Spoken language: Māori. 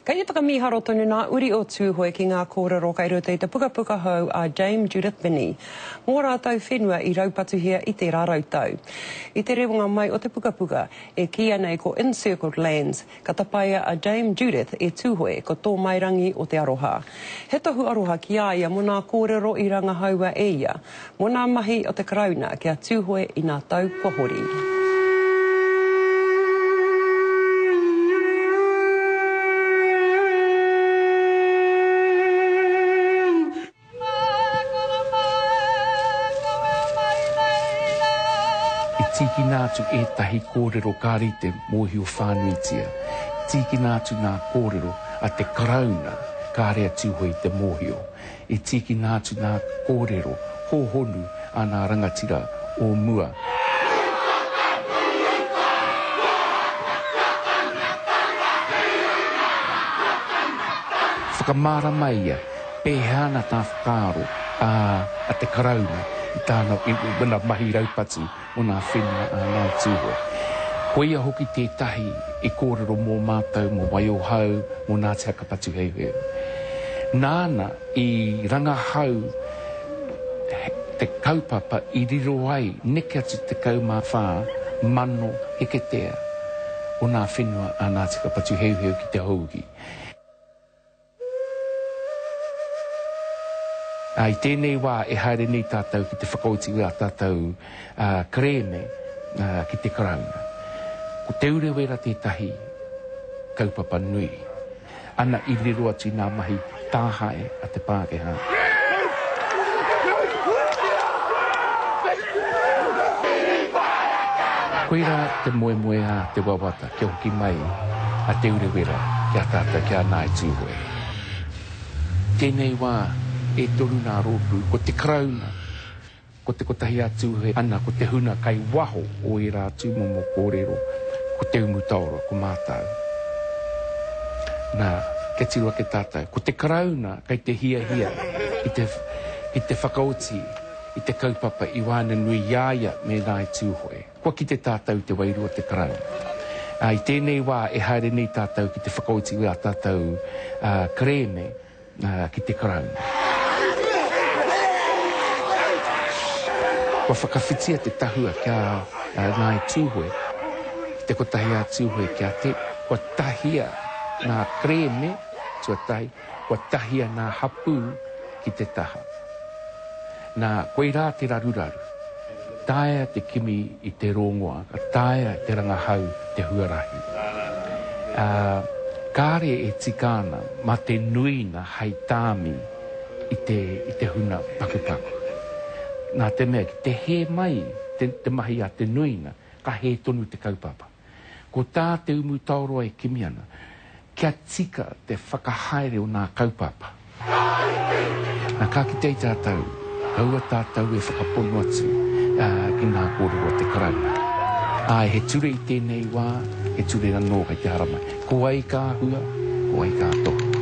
Kei e whakamiharo tonu ngā uri o tūhoi ki ngā kōrero kai ruta i te pukapuka hau a Dame Judith Binney. Mō rātau whenua i raupatuhia i te rarautau. I te rewanga mai o te pukapuka e kia nei ko Encircled Lands, ka tapaia a Dame Judith e tūhoi ko tō mairangi o te aroha. He tohu aroha ki a ia mō ngā kōrero i rangahaua e ia, mō ngā mahi o te karauna kia tūhoi i ngā tau pohori. Tiki nātu e tahi kōrero kārite mōhio whānuitia. Tiki nātu ngā kōrero a te karauna kārea tūhoi te mōhio. E tiki nātu ngā kōrero hōhonu a ngā rangatira o mua. Whakamara mai ia, pēhana tā whakaro a te karauna. I tāna i wana mahi raupatu o ngā whenua a ngā tūhoi. Ko ia hoki tētahi i kōrero mō mātou, mō waiohau, mō ngā te hakapatu heuheu. Nāna i rangahau te kaupapa i riro ai, neke atu te kaumawhā, mano heketea o ngā whenua a ngā te hakapatu heuheu ki te hauki. I tēnei wā e haere nei tātou ki te whakauti a tātou kreme ki te karauna. Ko te urewera tētahi kaupapa nui. Ana i riro atu ngā mahi tāhae a te Pākehā. Koira te moe a te wawata kia hoki mai a te urewera kia tātou kia nāi tūhoi. Tēnei wā e toru ngā rōpū, ko te karauna, ko te kotahi atu he ana, ko te huna kai waho o e rātu momo kōrero, ko te umutaoro, ko mātau. Nā, ke tirua ke tātou, ko te karauna kai te hia, i te whakaoti, i te kaupapa i wāna nui iaia me nāi tūhoi. Kua ki te tātou te wairua te karauna. I tēnei wā e haere nei tātou ki te whakaoti a tātou kreme ki te karauna. Kua whakawhitia te tahua kia nāi tūhoi, te kotahi a tūhoi kia te, kua tahia nā kreme, tuatai, kua tahia nā hapu ki te taha. Nā koe rā te raruraru, tāia te kimi i te rongoa, tāia te rangahau te huarahi. Kāre e tikāna ma te nuina hai tāmi i te huna pakupaku. Nā te mea ki te he mai, te mahi a te nuina, ka he tonu te kaupapa. Ko tā te umutaoro e kimi ana, kia tika te whakahaere o nā kaupapa. Nā kā ki tei tātou, haua tātou e whakapono atu ki nā kōrero te karauna. Ai, he ture i tēnei wā, he ture anō kai te haramai. Ko ai kā hua, ko ai kā tohu.